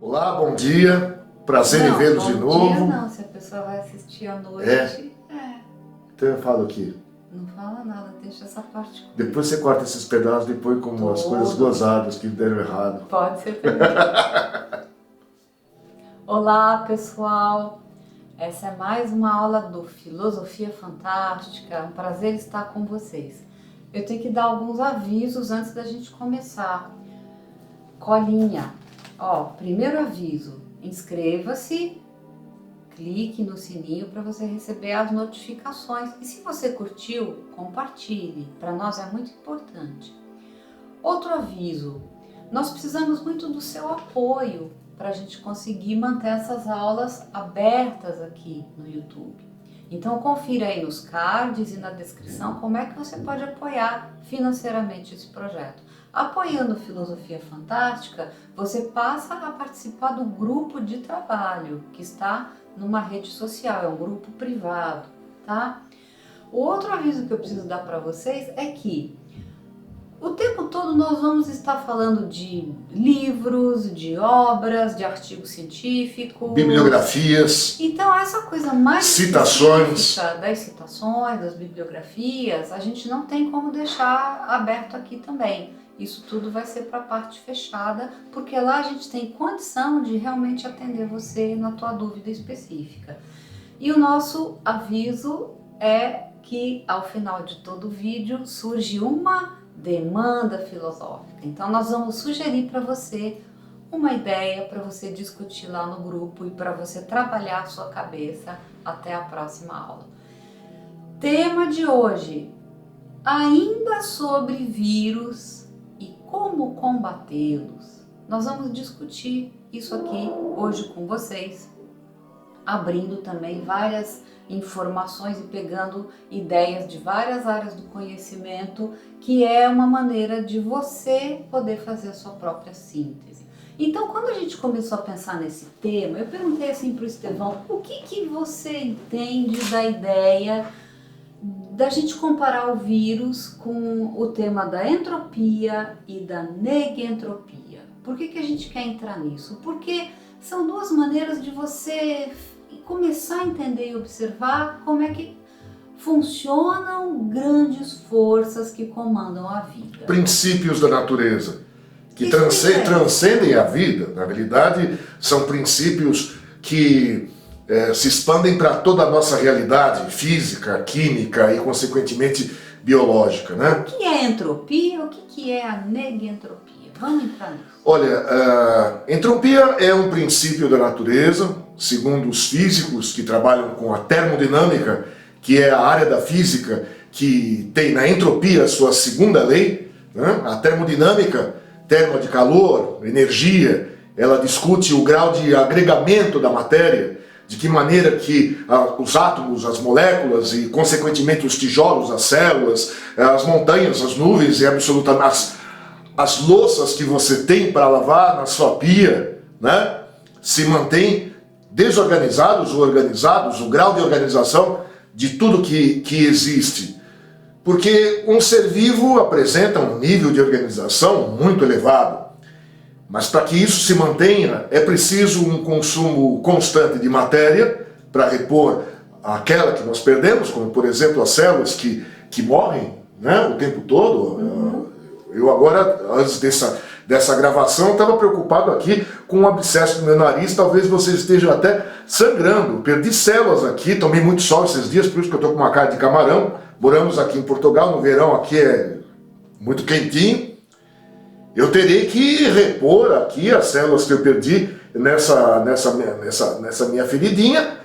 Olá, bom dia. Prazer em vê-los de novo. Bom dia não, se a pessoa vai assistir à noite. Então eu falo aqui. Não fala nada, deixa essa parte comigo. Depois você corta esses pedaços, depois como as coisas gozadas que deram errado. Pode ser também. Olá, pessoal. Essa é mais uma aula do Filosofia Fantástica. É um prazer estar com vocês. Eu tenho que dar alguns avisos antes da gente começar. Colinha. Ó, primeiro aviso, inscreva-se, clique no sininho para você receber as notificações. E se você curtiu, compartilhe, para nós é muito importante. Outro aviso, nós precisamos muito do seu apoio para a gente conseguir manter essas aulas abertas aqui no YouTube. Então confira aí nos cards e na descrição como é que você pode apoiar financeiramente esse projeto. Apoiando Filosofia Fantástica, você passa a participar do grupo de trabalho que está numa rede social, é um grupo privado, tá? O outro aviso que eu preciso dar para vocês é que o tempo todo nós vamos estar falando de livros, de obras, de artigos científicos, bibliografias. Então essa coisa mais citações das citações, das bibliografias, a gente não tem como deixar aberto aqui também. Isso tudo vai ser para a parte fechada, porque lá a gente tem condição de realmente atender você na tua dúvida específica. E o nosso aviso é que ao final de todo o vídeo surge uma demanda filosófica. Então nós vamos sugerir para você uma ideia para você discutir lá no grupo e para você trabalhar a sua cabeça até a próxima aula. Tema de hoje, ainda sobre vírus e como combatê-los. Nós vamos discutir isso aqui hoje com vocês, abrindo também várias informações e pegando ideias de várias áreas do conhecimento, que é uma maneira de você poder fazer a sua própria síntese. Então, quando a gente começou a pensar nesse tema, eu perguntei assim para o Estevão, o que você entende da ideia da gente comparar o vírus com o tema da entropia e da negentropia? Por que a gente quer entrar nisso? Porque são duas maneiras de você começar a entender e observar como é que funcionam grandes forças que comandam a vida. Princípios da natureza, que transcendem a vida. Na realidade, são princípios que se expandem para toda a nossa realidade física, química e, consequentemente, biológica, né? O que é entropia? O que é a negentropia? Vamos entrar nisso. Olha, entropia é um princípio da natureza, segundo os físicos que trabalham com a termodinâmica, que é a área da física que tem na entropia a sua segunda lei, né? A termodinâmica, termo de calor, energia, ela discute o grau de agregamento da matéria, de que maneira que os átomos, as moléculas e, consequentemente, os tijolos, as células, as montanhas, as nuvens e absolutamente as louças que você tem para lavar na sua pia, né, se mantêm desorganizados ou organizados, o grau de organização de tudo que existe. Porque um ser vivo apresenta um nível de organização muito elevado. Mas para que isso se mantenha, é preciso um consumo constante de matéria para repor aquela que nós perdemos, como por exemplo as células que morrem, né, o tempo todo. Eu agora, antes dessa gravação, estava preocupado aqui com um abscesso no meu nariz, talvez vocês estejam até sangrando. Perdi células aqui, tomei muito sol esses dias, por isso que eu estou com uma cara de camarão. Moramos aqui em Portugal, no verão aqui é muito quentinho. Eu terei que repor aqui as células que eu perdi nessa minha feridinha,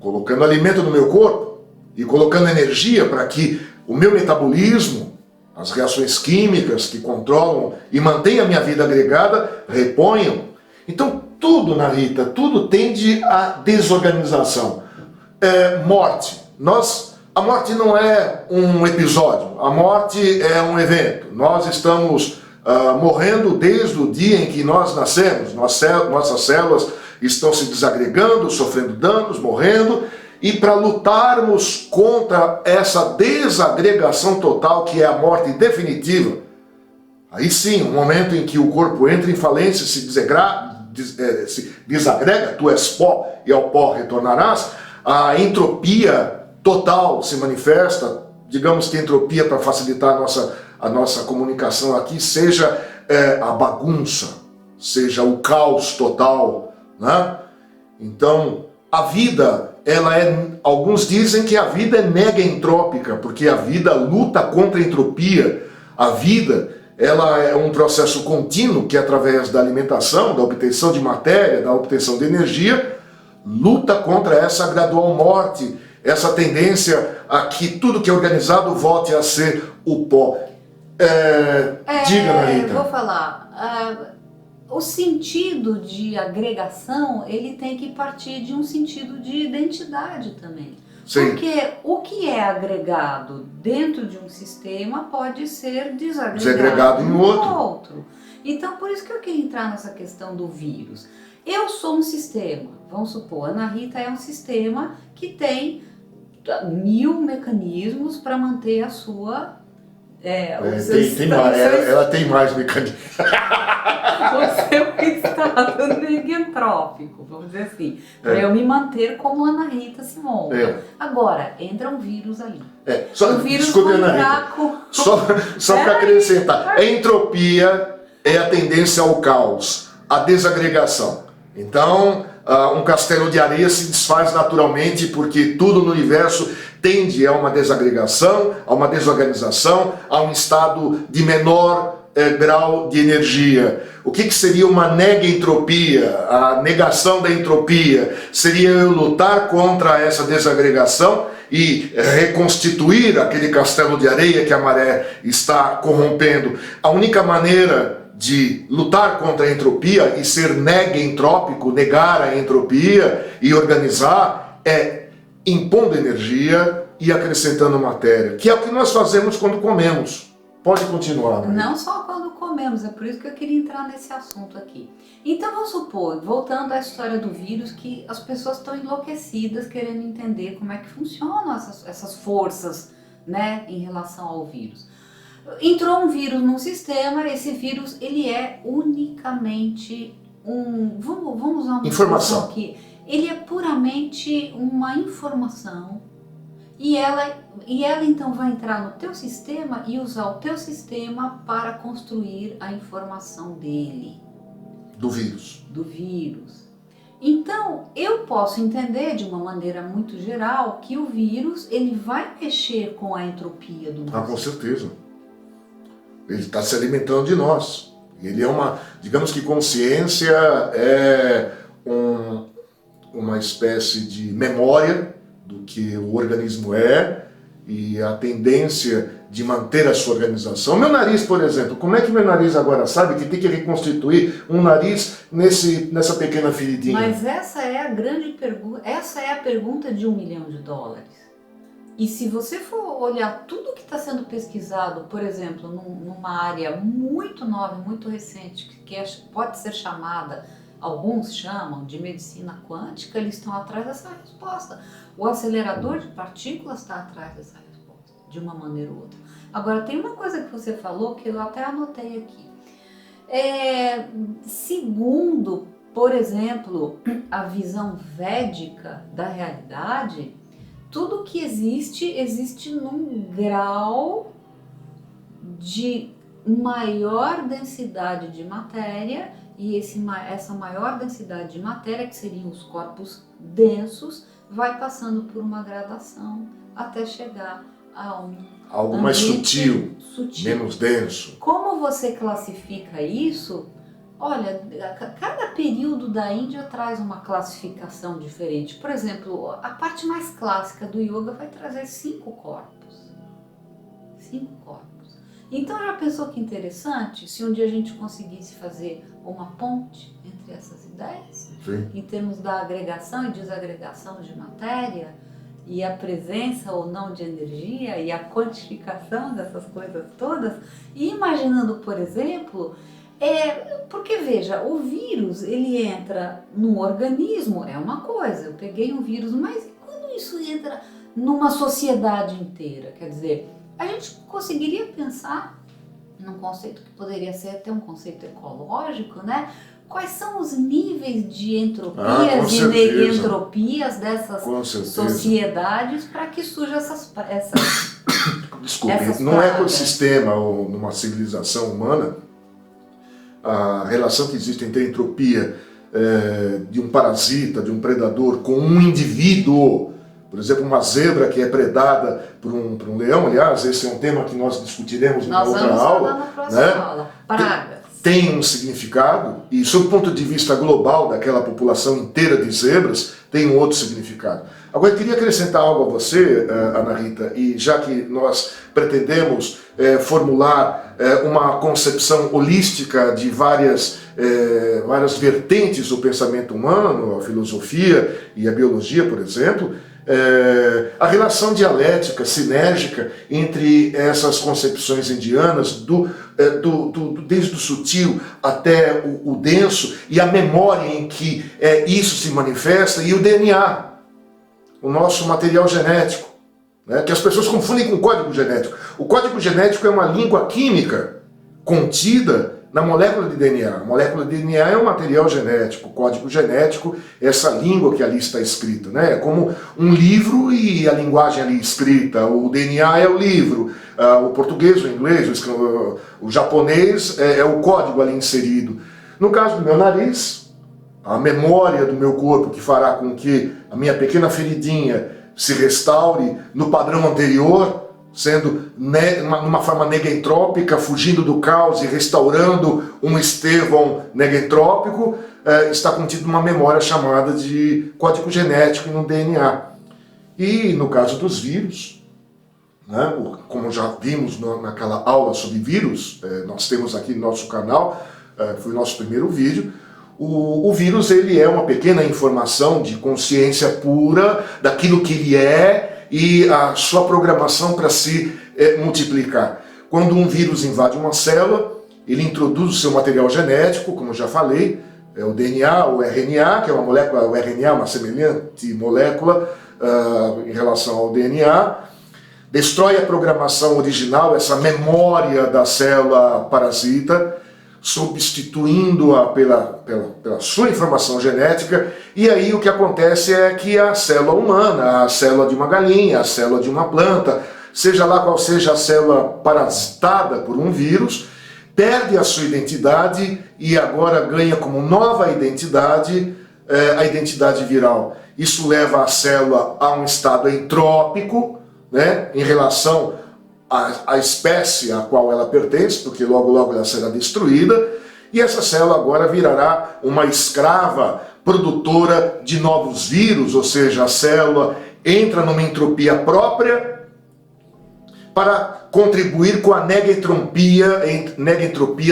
colocando alimento no meu corpo e colocando energia para que o meu metabolismo, as reações químicas que controlam e mantêm a minha vida agregada, reponham. Então tudo, Narita, tudo tende à desorganização. Morte. A morte não é um episódio, a morte é um evento. Nós estamos morrendo desde o dia em que nós nascemos. Nossas células estão se desagregando, sofrendo danos, morrendo. E para lutarmos contra essa desagregação total, que é a morte definitiva, aí sim, um momento em que o corpo entra em falência, se se desagrega, tu és pó e ao pó retornarás, a entropia total se manifesta. Digamos que a entropia, para facilitar a nossa comunicação aqui, seja a bagunça, seja o caos total, né? Então, a vida, alguns dizem que a vida é negentrópica, porque a vida luta contra a entropia. A vida, ela é um processo contínuo que, através da alimentação, da obtenção de matéria, da obtenção de energia, luta contra essa gradual morte, essa tendência a que tudo que é organizado volte a ser o pó. Diga, Ana Rita. Vou falar. O sentido de agregação, ele tem que partir de um sentido de identidade também. Sim. Porque o que é agregado dentro de um sistema pode ser desagregado em outro. Então, por isso que eu queria entrar nessa questão do vírus. Eu sou um sistema, vamos supor, a Ana Rita é um sistema que tem 1000 mecanismos para manter a sua... ela tem mais mecanismos. O seu estado negentrópico, vamos dizer assim, para eu me manter como Ana Rita Simon. Agora, entra um vírus ali. Só, desculpe, Ana Rita, só para acrescentar, a entropia é a tendência ao caos, à desagregação. Então, um castelo de areia se desfaz naturalmente porque tudo no universo tende a uma desagregação, a uma desorganização, a um estado de menor grau de energia. O que seria uma negentropia? A negação da entropia seria eu lutar contra essa desagregação e reconstituir aquele castelo de areia que a maré está corrompendo. A única maneira de lutar contra a entropia e ser negentrópico, negar a entropia e organizar, é impondo energia e acrescentando matéria, que é o que nós fazemos quando comemos. Pode continuar, né? Não só quando comemos, é por isso que eu queria entrar nesse assunto aqui. Então vamos supor, voltando à história do vírus, que as pessoas estão enlouquecidas querendo entender como é que funcionam essas forças, né, em relação ao vírus. Entrou um vírus num sistema, esse vírus ele é unicamente vamos usar uma informação aqui. Ele é puramente uma informação e ela então vai entrar no teu sistema e usar o teu sistema para construir a informação dele. Do vírus. Do vírus. Então, eu posso entender de uma maneira muito geral que o vírus ele vai mexer com a entropia do nosso. Com certeza. Ele está se alimentando de nós. Ele é digamos que consciência é uma espécie de memória do que o organismo é e a tendência de manter a sua organização. Meu nariz, por exemplo, como é que meu nariz agora sabe que tem que reconstituir um nariz nessa pequena feridinha? Mas essa é a grande pergunta, essa é a pergunta de $1 milhão. E se você for olhar tudo que está sendo pesquisado, por exemplo, numa área muito nova, muito recente, que pode ser chamada, alguns chamam de medicina quântica, eles estão atrás dessa resposta. O acelerador de partículas está atrás dessa resposta, de uma maneira ou outra. Agora, tem uma coisa que você falou que eu até anotei aqui. Segundo, por exemplo, a visão védica da realidade, tudo que existe num grau de maior densidade de matéria, e essa maior densidade de matéria, que seriam os corpos densos, vai passando por uma gradação até chegar a algo mais sutil, menos denso. Como você classifica isso? Olha, cada período da Índia traz uma classificação diferente. Por exemplo, a parte mais clássica do yoga vai trazer 5 corpos. 5 corpos. Então já pensou que interessante se um dia a gente conseguisse fazer uma ponte entre essas ideias? Sim. Em termos da agregação e desagregação de matéria e a presença ou não de energia e a quantificação dessas coisas todas. E imaginando, por exemplo... porque veja, o vírus ele entra no organismo, é uma coisa, eu peguei um vírus, mas quando isso entra numa sociedade inteira, quer dizer, a gente conseguiria pensar num conceito que poderia ser até um conceito ecológico, né? quais são os níveis de entropias e negentropias dessas sociedades para que surjam essas Desculpe, num ecossistema ou numa civilização humana, a relação que existe entre a entropia de um parasita, de um predador com um indivíduo, por exemplo, uma zebra que é predada por um leão, aliás, esse é um tema que nós discutiremos em outra aula. Nós vamos falar na próxima aula. Pragas. Tem um significado, e sob o ponto de vista global daquela população inteira de zebras, tem um outro significado. Agora, eu queria acrescentar algo a você, Ana Rita, e já que nós pretendemos formular uma concepção holística de várias vertentes do pensamento humano, a filosofia e a biologia, por exemplo, a relação dialética, sinérgica entre essas concepções indianas, desde o sutil até o denso, e a memória em que isso se manifesta, e o DNA, o nosso material genético, né, que as pessoas confundem com o código genético. O código genético é uma língua química contida na molécula de DNA. A molécula de DNA é um material genético, o código genético é essa língua que ali está escrita, né? É como um livro e a linguagem ali escrita. O DNA é o livro, o português, o inglês, o japonês é o código ali inserido. No caso do meu nariz, a memória do meu corpo que fará com que a minha pequena feridinha se restaure no padrão anterior, sendo numa forma negentrópica, fugindo do caos e restaurando um estevão negentrópico, está contido numa memória chamada de código genético e no DNA. E no caso dos vírus, né, como já vimos naquela aula sobre vírus, nós temos aqui no nosso canal, foi o nosso primeiro vídeo, o vírus ele é uma pequena informação de consciência pura daquilo que ele é, e a sua programação para se multiplicar. Quando um vírus invade uma célula, ele introduz o seu material genético, como eu já falei, o DNA, o RNA, que é uma molécula, o RNA é uma semelhante molécula em relação ao DNA, destrói a programação original, essa memória da célula parasita, substituindo-a pela sua informação genética, e aí o que acontece é que a célula humana, a célula de uma galinha, a célula de uma planta, seja lá qual seja a célula parasitada por um vírus, perde a sua identidade e agora ganha como nova identidade a identidade viral. Isso leva a célula a um estado entrópico, né, em relação a espécie a qual ela pertence, porque logo logo ela será destruída, e essa célula agora virará uma escrava produtora de novos vírus, ou seja, a célula entra numa entropia própria para contribuir com a negentropia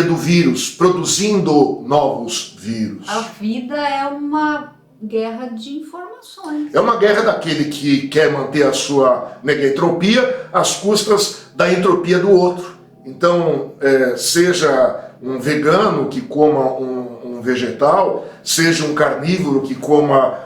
do vírus, produzindo novos vírus. A vida é uma guerra de informações. É uma guerra daquele que quer manter a sua negentropia às custas da entropia do outro. Então, seja um vegano que coma um vegetal, seja um carnívoro que coma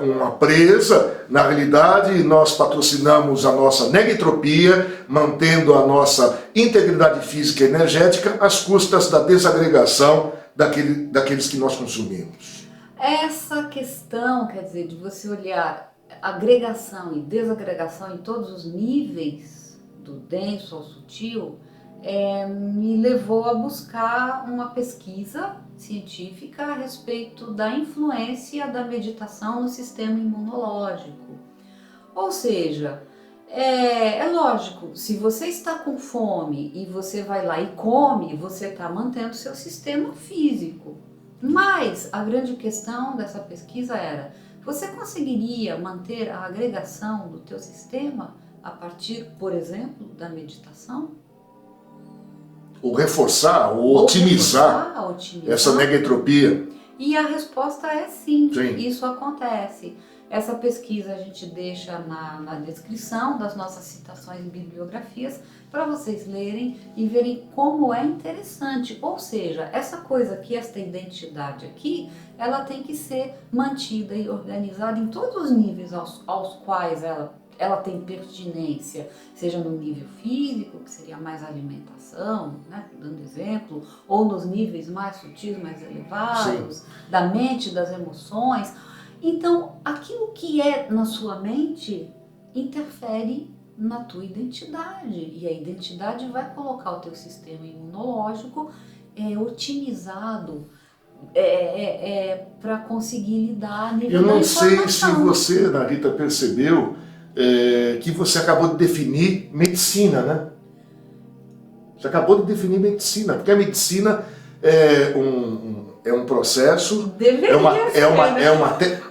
uma presa, na realidade nós patrocinamos a nossa negentropia, mantendo a nossa integridade física e energética às custas da desagregação daqueles que nós consumimos. Essa questão, quer dizer, de você olhar agregação e desagregação em todos os níveis, do denso ao sutil, me levou a buscar uma pesquisa científica a respeito da influência da meditação no sistema imunológico. Ou seja, é lógico, se você está com fome e você vai lá e come, você está mantendo seu sistema físico. Mas a grande questão dessa pesquisa era, você conseguiria manter a agregação do teu sistema a partir, por exemplo, da meditação? Ou reforçar, ou otimizar essa negentropia? E a resposta é sim, sim. Isso acontece. Essa pesquisa a gente deixa na descrição das nossas citações e bibliografias para vocês lerem e verem como é interessante. Ou seja, essa coisa aqui, esta identidade aqui, ela tem que ser mantida e organizada em todos os níveis aos quais ela ela tem pertinência, seja no nível físico, que seria mais alimentação, né, dando exemplo, ou nos níveis mais sutis, mais elevados, Sim. da mente, das emoções. Então, aquilo que é na sua mente interfere na tua identidade, e a identidade vai colocar o teu sistema imunológico otimizado para conseguir lidar a nível Eu da não sei se informação. você, Ana Rita, percebeu que você acabou de definir medicina, né? Você acabou de definir medicina, porque a medicina é um processo, Deveria ser, né?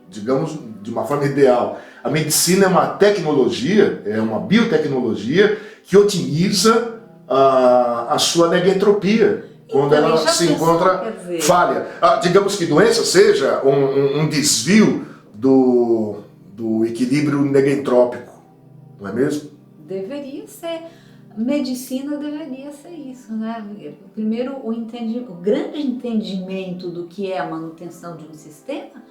digamos, de uma forma ideal. A medicina é uma tecnologia, é uma biotecnologia que otimiza a sua negentropia, quando Então, ela já se pensou, encontra quer dizer, falha. Digamos que doença seja um desvio do equilíbrio negentrópico, não é mesmo? deveria ser. Medicina deveria ser isso, né? Primeiro, o grande entendimento do que é a manutenção de um sistema,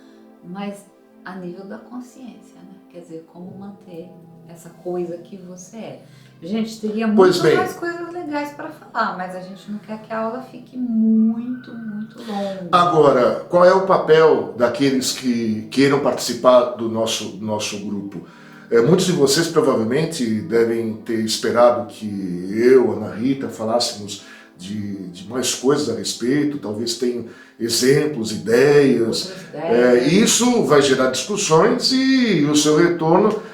mas a nível da consciência, né? Quer dizer, como manter essa coisa que você é. Gente, teria muito mais coisas legais para falar, mas a gente não quer que a aula fique muito, muito longa. Agora, qual é o papel daqueles que queiram participar do nosso grupo? Muitos de vocês provavelmente devem ter esperado que eu, Ana Rita, falássemos de mais coisas a respeito, talvez tenham exemplos, ideias. Isso vai gerar discussões e o seu retorno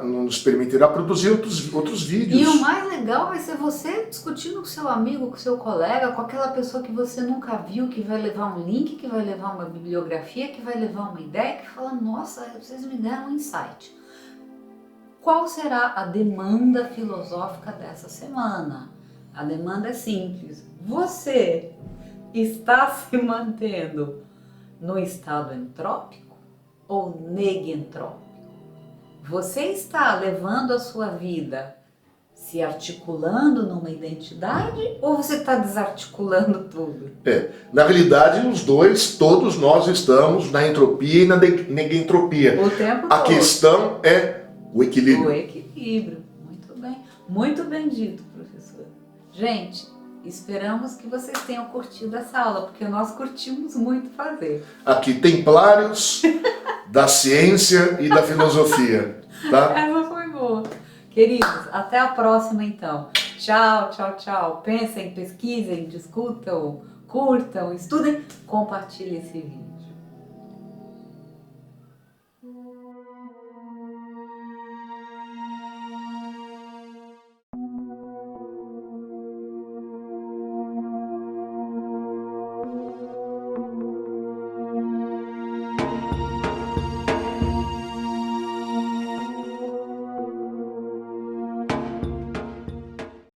nos permitirá produzir outros vídeos. E o mais legal vai ser você discutindo com seu amigo, com seu colega, com aquela pessoa que você nunca viu, que vai levar um link, que vai levar uma bibliografia, que vai levar uma ideia, que fala, nossa, vocês me deram um insight. Qual será a demanda filosófica dessa semana? A demanda é simples. Você está se mantendo no estado entrópico ou negentrópico? Você está levando a sua vida se articulando numa identidade ou você está desarticulando tudo? Na realidade, os dois, todos nós estamos na entropia e na negentropia. O tempo A todo. questão é o equilíbrio. O equilíbrio. Muito bem. Muito bem dito, professor. Gente, esperamos que vocês tenham curtido essa aula, porque nós curtimos muito fazer. Aqui, templários da ciência e da filosofia. Tá? Essa foi boa. Queridos, até a próxima então. Tchau, tchau, tchau. Pensem, pesquisem, discutam, curtam, estudem, compartilhem esse vídeo.